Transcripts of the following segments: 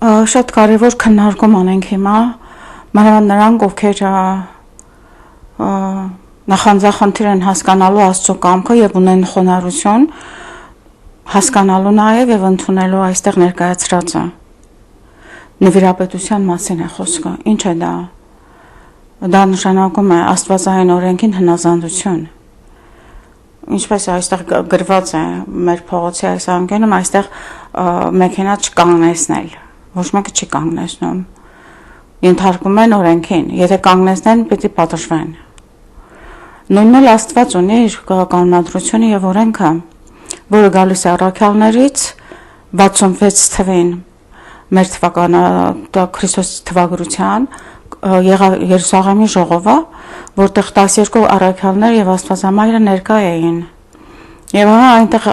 Շատ կարևոր քննարկում անենք հիմա, մանավանդ նրանք, ովքեր նախանձախնդիր են հասկանալու Աստծո կամքը եւ ունեն խոնարհություն հասկանալու նաեւ եւ ընդունելու այստեղ ներկայացրածը։ Նվիրապետության մասին է խոսքը։ Ինչ է դա։ Դա նշանակում է Աստվածային օրենքին հնազանդություն։ Ինչպես այստեղ գրված է մեր փողոցի այս անկյունում, այստեղ մեքենա չկանգնեցնել։ Ոչ մեկը չի կանգնեցնում։ Ենթարկում են օրենքին, եթե կանգնեցնեն, պիտի պատժվեն։ Նույնն էլ Աստված ունի իր կանոնադրությունը եւ օրենքը, որը գալիս է առաքյալներից 66 թվին մեր թվականը Քրիստոս թվագրության եղավ Երուսաղեմի ժողովը, որտեղ 12 առաքյալներ եւ Աստվածամայրը ներկա էին։ Եվ այնտեղ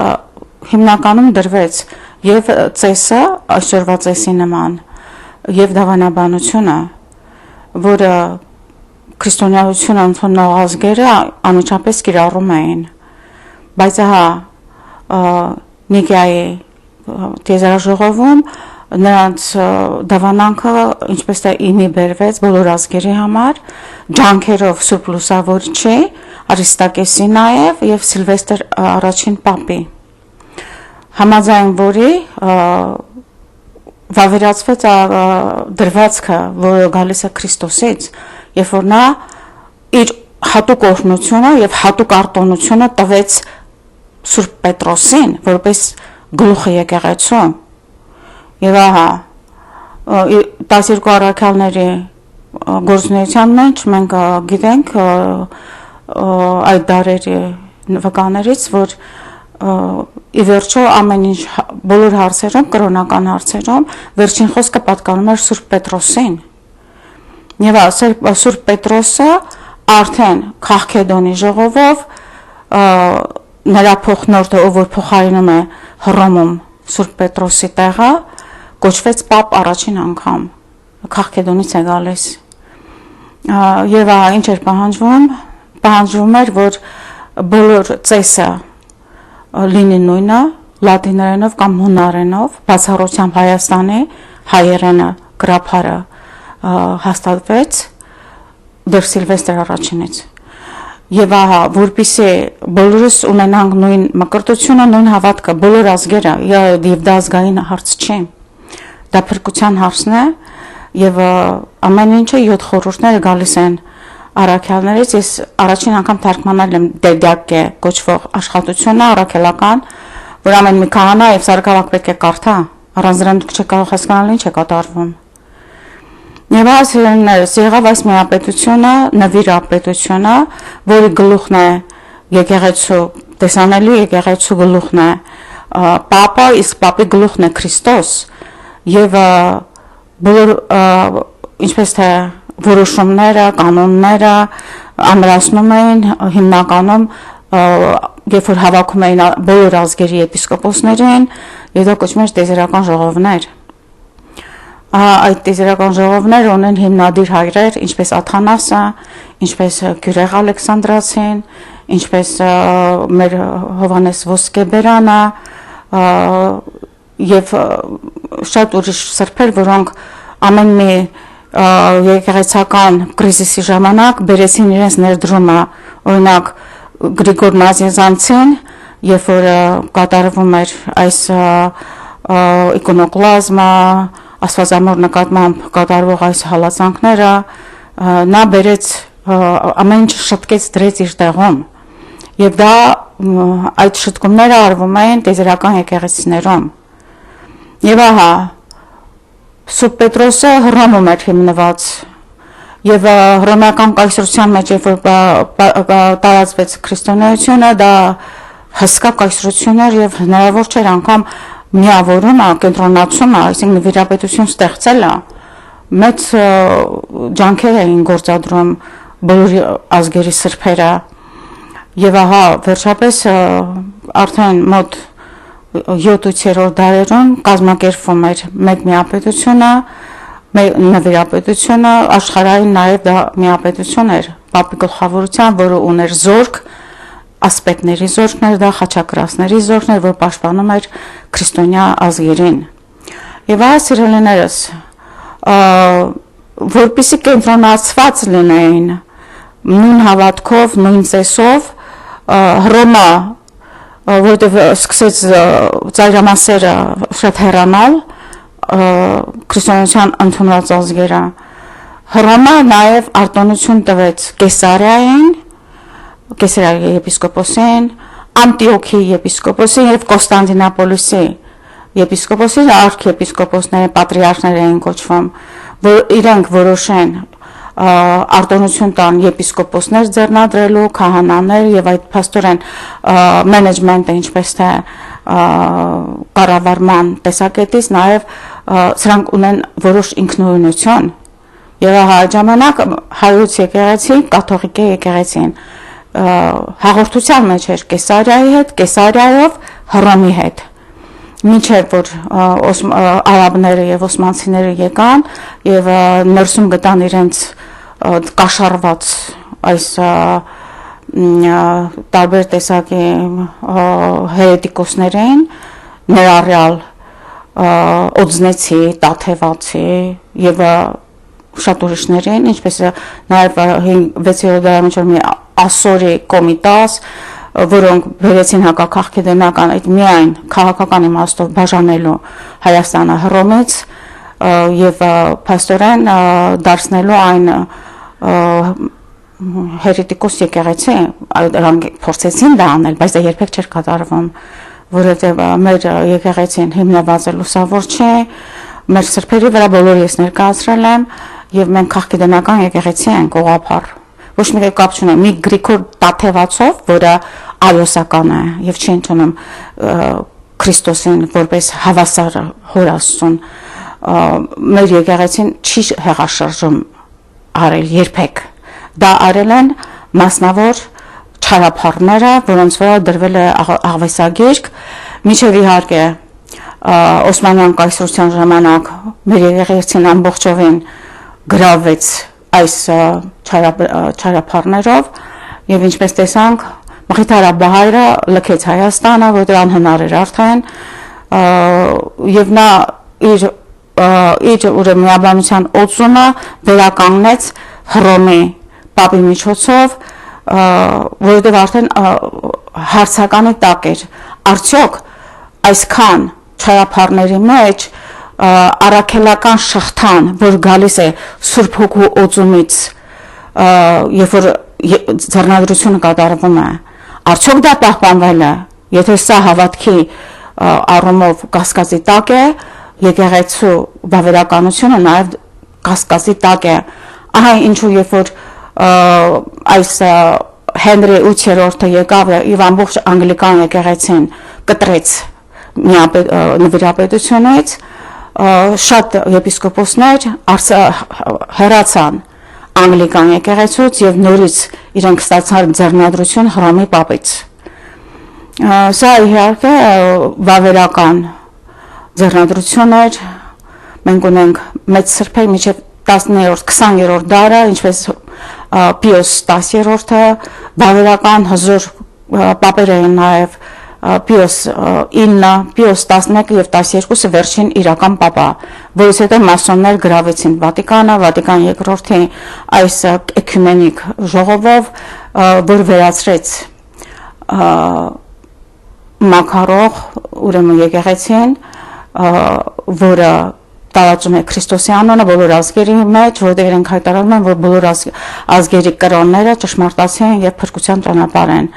հիմնականում դրվեց եւ ծեսը, այսօրվա ծեսի նման, եւ դավանաբանությունը, որը քրիստոնեությունը ընդունող ազգերը անմիջապես կիրառում էին։ Բայց Նիկեայի տիեզերաժողովում նրանց դավանանքը ինչպես թե իմի բերվեց բոլոր ազգերի համար, ջանքերով Սուրբ Լուսավորչի, Արիստակեսի նաև եւ Սիլվեստր առաջին պապի։ Համաձայն որի վավերացվեց դրվածքը, որը գալիս է Քրիստոսից, երբ որ նա իր հատուկ օրհնությունը եւ հատուկ արտոնությունը տվեց Սուրբ Պետրոսին, որպես գլուխը եկեղեցու։ Եվ 12 առաքյալների գործունեության մեջ մենք գիտենք այդ դարերի վկաներից, որ ի վերջո ամեն ինչ բոլոր հարցերում, կրոնական հարցերում վերջին խոսքը պատկանում էր Սուրբ Պետրոսին։ Եվ Սուրբ Պետրոսը արդեն Քաղքեդոնի ժողովով նրա փոխնորդը, ով որ փոխարինում է Հռոմում Սուրբ Պետրոսի տեղը, կոչվեց պապ առաջին անգամ, Քաղքեդոնից է գալիս։ Եվ ինչ էր պահանջվում։ Պահանջվում էր, որ բոլոր ծեսը լինի նույնը, լատիներենով կամ հունարենով, բացառությամբ Հայաստանի հայերենը գրաբարը հաստատվեց դեռ Սիլվեստր առաջինից։ Եվ որպեսզի բոլորս ունենանք նույն մկրտությունը, նույն հավատքը, բոլոր ազգերը, եւ դա ազգային հարց չի։ Դա փրկության հարցն է, եւ ամեն ինչը 7 խորհուրդները գալիս են առաքյալներից։ Ես առաջին անգամ թարգմանել եմ Դեդյակե կոչվող աշխատությունը առաքելական, որ ամեն մի քահանա եւ սարգսավակ պետք է կարդա, առանց դրանք դուք չեք կարող հասկանալ ինչ է կատարվում։ Եվ ասերներս եղավ այս միապետությունը, նվիրապետությունը, որի գլուխն է եկեղեցու, տեսանելի եկեղեցու գլուխն է պապը, իսկ պապի գլուխն է Քրիստոս, եւ բոլոր ինչպես թե որոշումները, կանոնները ամրացնում էին հիմնականում, երբ որ հավաքում էին բոլոր ազգերի եպիսկոպոսներին, եւ դա կոչվում էր տիեզերական ժողովներ։ Այդ տիեզերական ժողովները ունեն հիմնադիր հայրեր, ինչպես Աթանասը, ինչպես Գյուրեղ Ալեքսանդրացին, ինչպես մեր Հովանես Ոսկեբերանը եւ շատ ուրիշ սրբեր, որոնք ամեն մի եկեղեցական կրիզիսի ժամանակ բերեցին իրենց ներդրումը, օրինակ Գրիգոր Նազիզանցին, երբ որ կատարվում էր այս իկոնոկլազմը, Աստվածամոր նկատմամբ կատարվող այս հալածանքները, նա բերեց ամեն ինչ շտկեց դրեց իր տեղում, եւ դա այդ շտկումները արվում էին տիեզերական եկեղեցիներում։ Եվ Սուրբ Պետրոսը Հռոմում էր հիմնված, եւ հռոմեական կայսրության մեջ երբ որ տարածվեց քրիստոնեությունը, դա հսկա կայսրություն էր եւ հնարավոր չէր անգամ միավորումը, կենտրոնացումը, այսինքն նվիրապետություն ստեղծելը, մեծ ջանքեր էին գործադրում բոլոր ազգերի սրբերը։ Եվ վերջապես արդեն մոտ 7-8-րդ դարերում կազմակերպվում էր մեկ միապետությունը, նվիրապետությունը, աշխարհային նաև դա միապետություն էր, պապի գլխավորության, որը ուներ զորք, ասպետների զորքներ, դա խաչակրասների զորքներ, որ պաշտպանում էր քրիստոնյա ազգերին։ Եվ այս սիրելիներս որպեսզի կենտրոնացված լինեին նույն հավատքով, նույն ծեսով Հռոմը որտեղ սկսեց ծայրամասերը շատ հեռանալ քրիստոնեության ընդունված ազգերը Հռոմը նաև արտոնություն տվեց Կեսարիային Կեսարիայի եպիսկոպոսին Անտիոքի եպիսկոպոսին եւ Կոստանդինապոլիսի եպիսկոպոսին արքեպիսկոպոսները պատրիարխներ էին կոչվում որ իրենք որոշեն արտոնություն տան եպիսկոպոսներ ձեռնադրելու քահանաներ եւ այդ փաստորեն մենեջմենտը ինչպես թե կառավարման տեսակետից նաեւ սրանք ունեն որոշ ինքնուրույնություն եւ այդ ժամանակ հայոց եկեղեցին կաթողիկ եկեղեցին հաղորդության մեջ էր Կեսարիայի հետ Կեսարիայով Հռոմի հետ Մինչև որ արաբները եւ օսմանցիները եկան եւ ներսում գտան իրենց կաշառված այս տարբեր տեսակի հերետիկոսներին ներառյալ օձնեցի, տաթևացի եւ շատ ուրիշներին, ինչպես նաեւ 6-րդ դարամիջով մի ասորի կոմիտաս որոնք բերեցին հակաքաղաքեդենական այդ միայն քաղաքական իմաստով բաժանելու Հայաստանը Հռոմից եւ փաստորեն դարձնելու այն հերետիկոս եկեղեցի դրանք փորձեցին դա անել բայց դա երբեք չէր կատարվում որովհետեւ մեր եկեղեցին հիմնված է լուսավոր չէ մեր սրբերի վրա բոլորիս ներկայացրել եմ եւ մենք քաղաքեդենական եկեղեցի ենք ուղղափառ ոչ մի կապ չունի մի գրիգոր տաթևացով, որը այոսական է եւ չի ընդունում Քրիստոսին որպես հավասար հոր Աստծուն մեր եկեղեցին չի հեղաշրջում արել երբեք դա արել են մասնավոր չարափառները որոնց վրա դրվել է աղվեսագիրք միջև իհարկե Օսմանյան կայսրության ժամանակ մեր եկեղեցին ամբողջովին գրավվեց այս չարափառներով եւ ինչպես տեսանք Մխիթարաբահայրը լքեց Հայաստանը որտեղ անհնար էր արդեն եւ նա իր ուրեմն միաբանության օծումը վերականգնեց Հռոմի պապի միջոցով որտեղ արդեն հարցականի տակ էր արդյոք այսքան չարափառների մեջ առաքելական շղթան, որ գալիս է Սուրբ Հոգու օծումից, երբ որ ձեռնադրությունը կատարվում է, արդյոք դա պահպանվել է, եթե սա հավատքի առումով կասկածի տակ է, եկեղեցու վավերականությունը նաև կասկածի տակ է, ահա ինչու երբ որ այս Հենրի 8-րդը եկավ եւ ամբողջ անգլիկան եկեղեցին կտրեց նվիրապետությունից շատ եպիսկոպոսներ հեռացան անգլիկան եկեղեցուց եւ նորից իրենք ստացան ձեռնադրություն Հռոմի պապից սա իհարկե վավերական ձեռնադրություն էր մենք ունենք մեծ սրբեր միջև 10-րդ 20-րդ դարը ինչպես Պիոս 10-րդը վավերական հզոր պապեր էին նաեւ Պիոս 9, Պիոս 11 եւ 12-ը վերջին իրական պապա, որից հետո մասոններ գրավեցին Վատիկանը, Վատիկան II-ի այս էկումենիկ ժողովով, որ վերացրեց մակարող, ուրեմն եկեղեցին, որը տարածում է Քրիստոսի անունը բոլոր ազգերի մեջ, որտեղ իրենք հայտարարում են, որ բոլոր ազգերի կրոնները ճշմարտացի են եւ փրկության ճանապարհ են։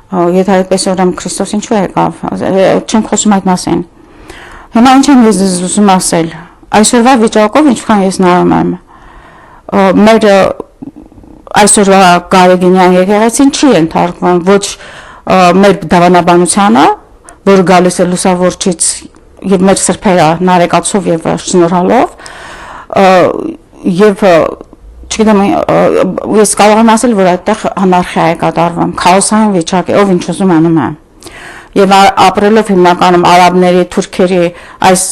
Եթե այդպես ուրեմն Քրիստոս ինչու եկավ, չենք խոսում այդ մասին։ Հիմա ինչ եմ ես ուզում ասել, այսօրվա վիճակով ինչքան ես նայում եմ, մեր այսօրվա Գարեգինյան եկեղեցին չի ենթարկվում ոչ մեր դավանաբանությանը, որ գալիս է լուսավորչից եւ մեր սրբերը նարեկացով եւ շնորհալով, եւ չգիտեմ ես կարող եմ ասել որ այդտեղ անարխիա է կատարվում քաոսային վիճակ է ով ինչ ուզում անում է եւ ապրելով հիմնականում արաբների թուրքերի այս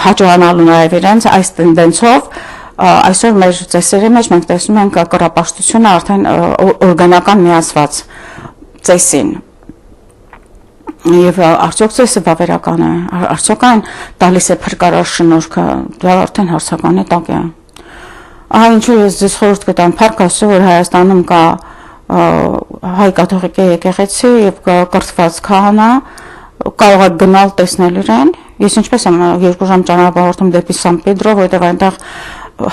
հաջողանալու նաեւ իրենց այս տենդենսով այսօր մեր ծեսերի մեջ մենք տեսնում ենք կռապաշտությունը արդեն օրգանական միացված ծեսին Եվ արդյոք ծեսը բավերական է, արդյոք այն տալիս է փրկարար շնորհքը, դա արդեն հարցականի տակ է։ Ահա ինչու ես ձեզ խորհուրդ կտամ, փառք Աստծո, որ Հայաստանում կա հայ կաթողիկ եկեղեցի եւ կրթված քահանա, կարող եք գնալ տեսնել իրեն։ Ես ինչպես եմ 2 ժամ ճանապարհորդում դեպի Սան Պեդրո, որտեղ այնտեղ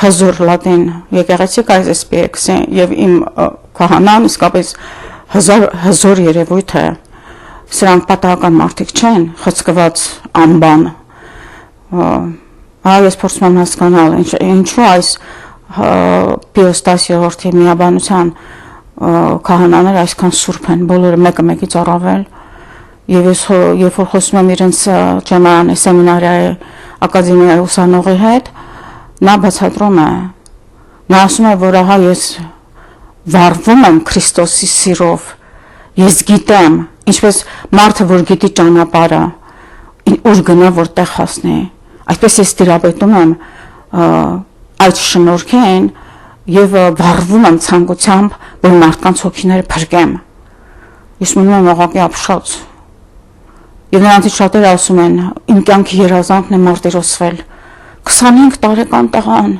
հզոր լատին եկեղեցի կա SPX եւ իմ քահանան իսկապես հզոր երևույթ է։ Սրանք պատահական մարդիկ չեն, խցկված անբան։ Ես փորձում եմ հասկանալ, ինչու այս Պիոս 10-րդի միաբանության քահանաները այսքան սուրբ են, բոլորը մեկը մեկից առավել։ Եվ ես երբ որ խոսում եմ իրենց ճեմարանի սեմինարիայի ակադեմիայի ուսանողի հետ, նա բացատրում է, նա ասում է, որ ահա ես վառվում եմ Քրիստոսի սիրով, ես գիտեմ, ինչպես մարդը, որ գիտի ճանապարհը, ուր գնա, որտեղ հասնի, այսպես ես տիրապետում եմ այդ շնորհքին եւ վառվում եմ ցանկությամբ, որ մարդկանց հոգիները փրկեմ։ Ես մնում եմ աղաղակի ապշած։ Եվ նրանցից շատերը ասում են, իմ կյանքի երազանքն է մարտիրոսվել։ 25 տարեկան տղան։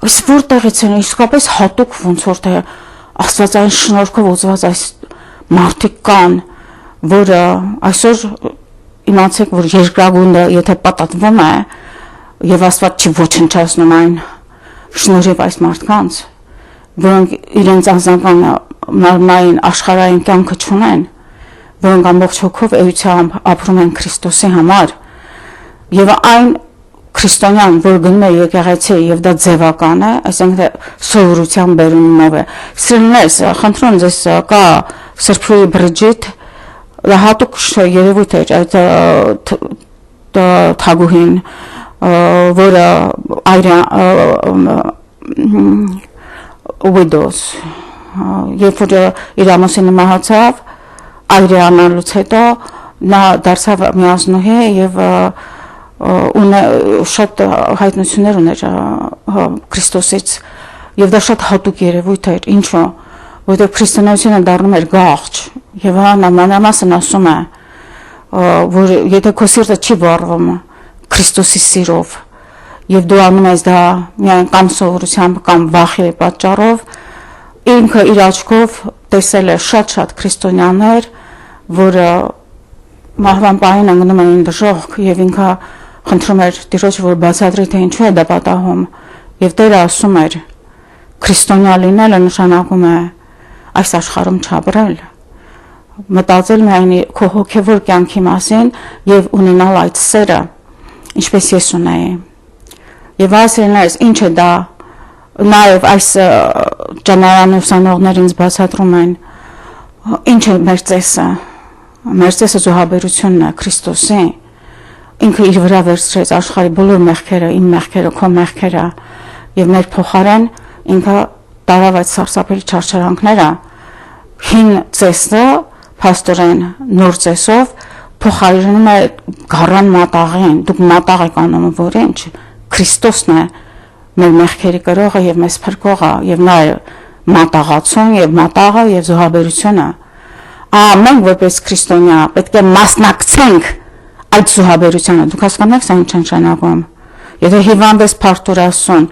Այս որտեղից են իսկապես հատուկ ոնց որ թե աստվածային շնորհքով ուզված այս մարդիկ կան, որը այսօր իմացեք, որ երկրագունդը եթե պատատվում է եւ Աստված չի ոչնչացնում այն շնորհիվ այս մարդկանց, որոնք իրենց անձնական մարմնային աշխարհային կյանքը չունեն, որոնք ամբողջ հոգով էությամբ ապրում են Քրիստոսի համար, եւ այն քրիստոնյան, որ գնում է եկեղեցի եւ դա ձևական է, այսինքն սովորության բերումով է։ Սիրելիներ, խնդրում ձեզ կա Սրբուի Բրիջիթ, դա հատուկ երևույթ է այդ թագուհին, որը widows, երբ որ իր ամուսինը մահացավ, այրեանալուց հետո նա դարձավ միանձնուհի եւ շատ հայտնություններ ուներ Քրիստոսից եւ դա շատ հատուկ երևույթ էր, ինչու, որտեղ քրիստոնեությունը դառնում էր գաղթ եւ մանրամասն ասում է, որ եթե քո սիրտը չի վառվում Քրիստոսի սիրով եւ դու անում ես դա միայն կամ սովորությամբ կամ վախի պատճառով, ինքը իր աչքով տեսել է շատ քրիստոնյաներ, որը մահվան պահին ընկնում էին դժոխք եւ ինքը խնդրում էր Տիրոջ, որ բացատրի թե ինչու է դա պատահում, եւ Տերը ասում էր. քրիստոնյա լինելը նշանակում է այս աշխարհում չապրել, մտածել միայն քո հոգեվոր կյանքի մասին եւ ունենալ այդ սերը, ինչպես ես ունեի։ Եվ ասելներս ինչ է դա, նաեւ այս ճանաչան ուսանողներ ինձ բացատրում են, ինչ է մեր ծեսը։ Մեր ծեսը զոհաբերությունն է Քրիստոսի։ Ինքը իր վրա վերցրեց աշխարհի բոլոր մեղքերը, իմ մեղքերը, քո մեղքերը, եւ մեր փոխարեն ինքը տարավ այդ սարսափելի չարչարանքները, հին ծեսը փաստորեն նոր ծեսով փոխարինում է գառան մատաղին, դուք մատաղ եք անում, որ ինչ Քրիստոսն է մեր մեղքերի կրողը եւ մեզ փրկողը եւ նա է մատաղացուն եւ մատաղը եւ զոհաբերությունը։ Մենք որպես քրիստոնյա պետք է մասնակցենք այդ զոհաբերությանը, դուք հասկանաք սա ինչ նշանակում։ Եթե հիվանդ փարթուր Աստծուն,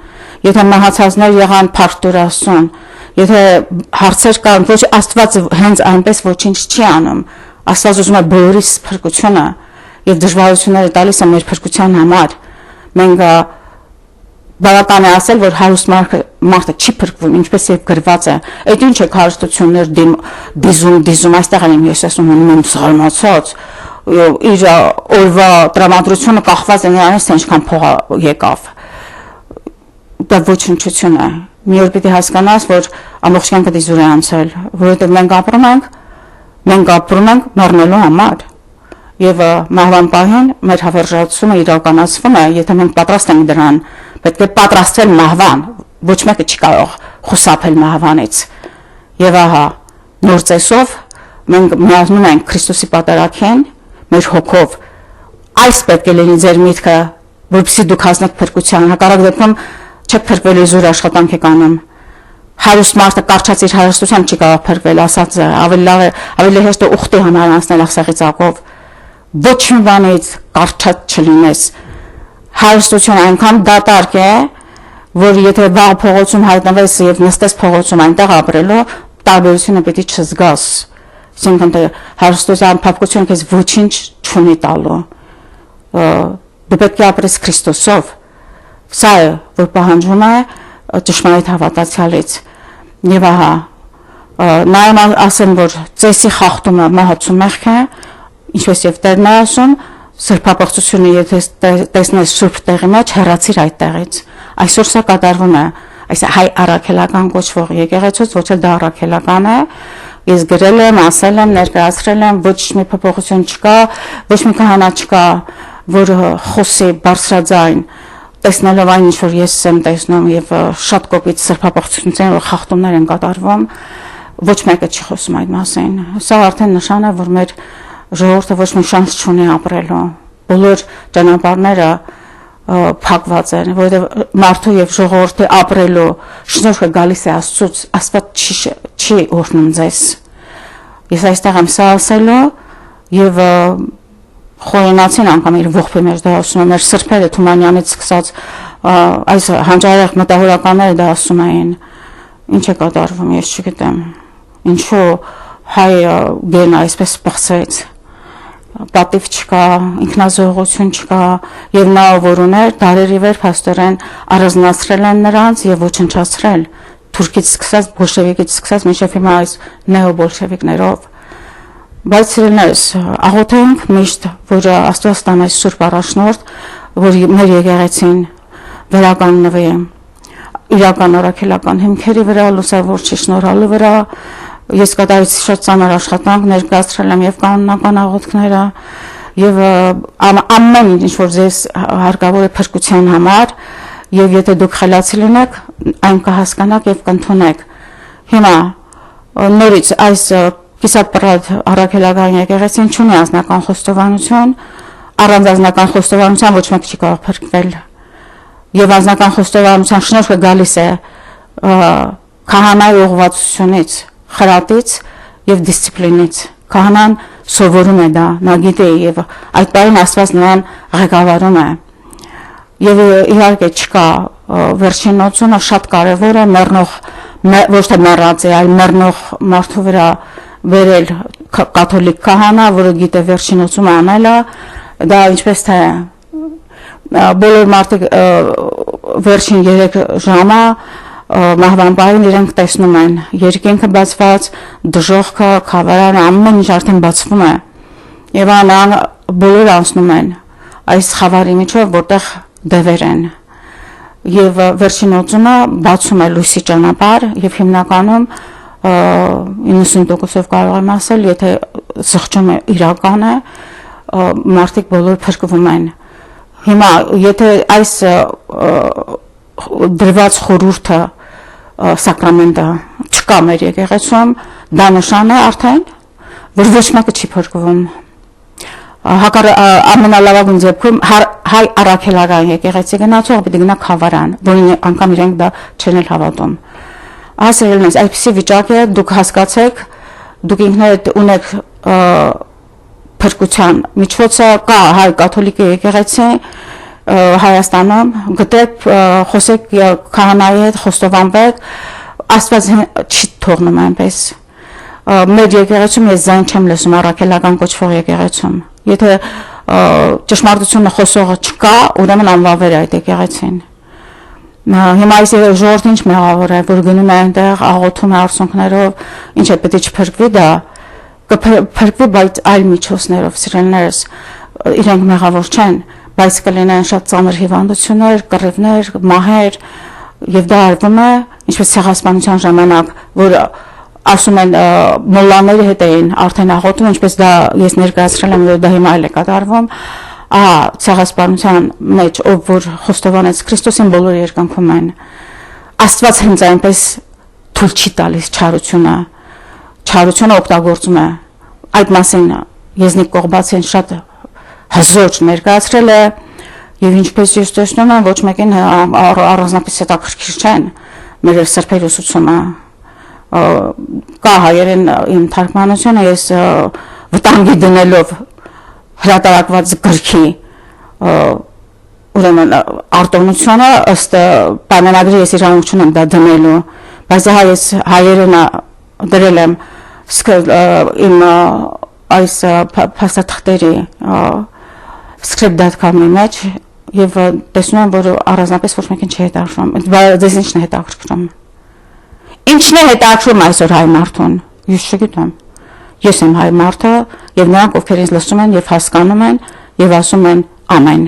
եթե մահացածներ եղան փարթուր Աստծուն, եթե հարցեր կան, ոչ Աստված հենց այնպես ոչինչ չի անում, Աստված ուզում է բոլորիս փրկությունը եւ դժվարությունները տալիս է մեր փրկության համար։ Մենք բավական է ասել, որ հարուստ մարդը չի փրկվում, ինչպես եւ գրված է։ Այդ ինչ է հարստություններ դիզում, այստեղ եմ ես ասում եմ զարմացած, իր օրվա տրամադրությունը կախված է նրանից, թե ինչքան փող եկավ։ Դա ոչնչություն է։ Մի օր պիտի հասկանաս, որ ամբողջ կյանքը դիզուր է անցել, որովհետեւ մենք ապրում ենք մեռնելու համար։ Եվ մահվան պահին մեր հավերժացումը իրականացվում է, եթե մենք պատրաստ ենք դրան, պետք է պատրաստվել մահվան, ոչ մեկը չի կարող խուսափել մահվանից։ Եվ ահա նոր ծեսով մենք միանում ենք Քրիստոսի պատարագին, մեր հոգով, այս պետք է լինի ձեր միտքը, որպեսզի դուք հասնեք փրկության, հակառակ դեպքում չեք փրկվելու զուր աշխատանք եք անում, հարուստ մարդը կարճած իր հարստությամբ չի կարող փրկվել, ասած է, ավելի հեշտ է ուխտի համար անցնել աղսեղի ծակով, ոչ մի բանից կարճած չլինես, հարստություն այնքան դատարկ է, որ եթե վաղ փողոցում հայտնվես եւ նստես փողոցում այնտեղ ապրելու, տարբերությունը պետք է չզգաս, այսինքն հարստության փափկությունը քեզ ոչինչ չունի տալու, դու պետք է ապրես Քրիստոսով, սա է, որ պահանջում է ճշմարիտ հավատացյալից, եւ ահա նայեմ ասեմ, որ ծեսի խախտումը մահացու մեղք է, ինչպես եւ Տերն է ասում, սրբապղծությունը եթե տեսնես սուրբ տեղի մեջ, հեռացիր այդ տեղից, այսօր սա կատարվում է, այս հայ առաքելական կոչվող եկեղեցուց, ոչ էլ դա առաքելական է, ես գրել եմ, ասել եմ, ներկայացրել եմ, ոչ մի փոփոխություն չկա, ոչ մի քահանա չկա, որ խոսի բարձրաձայն, տեսնելով այն, ինչ որ ես եմ տեսնում եւ շատ կոպիտ սրբապղծություններ ու խախտումներ են կատարվում, ոչ մեկը չի խոսում այդ մասին։ Սա արդեն նշան է, որ մեր ժողովուրդը ոչ մի շանս չունի ապրելու։ Բոլոր ճանապարհները փակված են, որովհետեւ մարդու եւ ժողովրդի ապրելու շնորհքը գալիս է Աստծուց, Աստված չի օրհնում ձեզ։ Ես այստեղ եմ սա ասելու եւ Խորենացին անգամ իր ողբի մեջ դա ասում է, մեր սրբերը Թումանյանից սկսած այս հանճարեղ մտահորականները դա ասում էին, ինչ է կատարվում, ես չգիտեմ, ինչու հայ գենը այսպես սպղծեց, պատիվ չկա, ինքնազոհություն չկա, եւ նա որ ուներ, դարերի վեր փաստորեն առանձնացրել են նրանց եւ ոչնչացրել, թուրքից սկսած, բոլշևիկից սկսած, մինչեւ հիմա այս նեոբոլշևիկներով Բայց սիրելիներս, աղոթենք միշտ, որ Աստված տա մեզ սուրբ առաջնորդ, որ մեր եկեղեցին վերականգնվի իրական առաքելական հիմքերի վրա, լուսավորչի շնորհալու վրա, ես կատարեցի շատ ծանր աշխատանք, ներկայացրել եմ եւ կանոնական աղոթքները, եւ ամեն ինչ որ ձեզ հարկավոր է փրկության համար, եւ եթե դուք խելացի լինեք, այն կհասկանաք եւ կընդունեք։ Հիմա նորից այս Կիսապրատ առաքելական եկեղեցին չունի անձնական խոստովանություն, առանց անձնական խոստովանության ոչ մեկ չի կարող փրկվել։ Եվ անձնական խոստովանության շնորհքը գալիս է քահանայի ուղղվածությունից, խրատից եւ դիսցիպլինից։ Քահանան սովորում է դա, նա գիտե եւ այդ բանին Աստված նրան ղեկավարում է։ Եվ իհարկե չկա վերջին նոցումը շատ կարեւոր է մեռնող ոչ թե մեռած է, այլ մեռնող մարդու վրա վերել կաթոլիկ քահանա, որը գիտե վերջին ոցումը անելը, դա ինչպես թե բոլոր մարդիկ վերջին 3 ժամը մահվան պահին իրենք տեսնում են երկինքը բացված, դժոխքը, խավարանը, ամեն ինչ արդեն բացվում է եւ բոլորը անցնում են այս խավարի միջով, որտեղ դևեր են եւ վերջին ոցումը բացում է լույսի ճանապարհ եւ հիմնականում 90%-ով կարող եմ ասել, եթե զղջումը իրական է, մարդիկ բոլոր փրկվում են։ Հիմա եթե այս դրված խորհուրդը սակրամենտը չկա մեր եկեղեցում, դա նշան է արդեն, որ ոչ մեկը չի փրկվում։ Ամենալավագույն դեպքում հայ առաքելական եկեղեցի գնացող պետք է գնա խավարան, որին անգամ իրենք դա չեն հավատում։ Ասելնես, այսպիսի վիճակ է, դուք հասկացեք, դուք ինքներդ ունեք փրկության միջոցը, կա հայ կաթոլիկ եկեղեցի Հայաստանում, գտեք, խոսեք քահանայի հետ, խոստովանվեք, Աստված չի թողնում այնպես։ Մեր եկեղեցում ես ձայն չեմ լսում առաքելական կոչվող եկեղեցում։ Եթե ճշմարտությունը խոսողը չկա, ուրեմն անվավեր է այդ եկեղեցին։ Հիմա այս ժողովուրդը ինչ մեղավոր է, որ գնում է այնտեղ, աղոթում է արցունքներով, ինչ է պետք է չփրկվի դա, կփրկվի, բայց այլ միջոցներով, սիրելիներս, իրենք մեղավոր չեն, բայց կլինեն շատ ծանր հիվանդություններ, կռիվներ, մահեր, եւ դա արվում է, ինչպես ցեղասպանության ժամանակ, որ ասում են մոլլաների հետ էին արդեն աղոթում, ինչպես դա ես ներկայացրել եմ, որ դա հիմա էլ է կատարվում, ցեղասպանության մեջ, ով որ խոստովանեց Քրիստոսին բոլոր երկնքում են։ Աստված հենց այնպես թույլ չի տալիս չարությունը օգտագործում է։ Այդ մասին Եզնիկ Կողբացին շատ հզոր ներկայացրել է եւ ինչպես ես տեսնում եմ ոչ մեկին առանձնապես հետաքրքիր չեն մեր սրբերի ուսուցումը կա հայերեն իմ թարգմանությունը ես վտանգի դնելով հրատարակված գրքի ուրեմն արտոնությունը ըստ պայմանագրի ես իրանք չունեմ դա դնելու բայց ես հայերեն դրել եմ իմ այս փաստաթղթերի script.com-ի մեջ եւ տեսնում եմ որ առանձնապես ոչ մեկին չի հետաքրքրում բայց ինչն է հետաքրքրում ինչն է հետաքրքրում այսօր հայ մարդուն ես չգիտեմ ես եմ հայ մարդը եւ նրանք ովքեր ինձ լսում են եւ հասկանում են եւ ասում են ամեն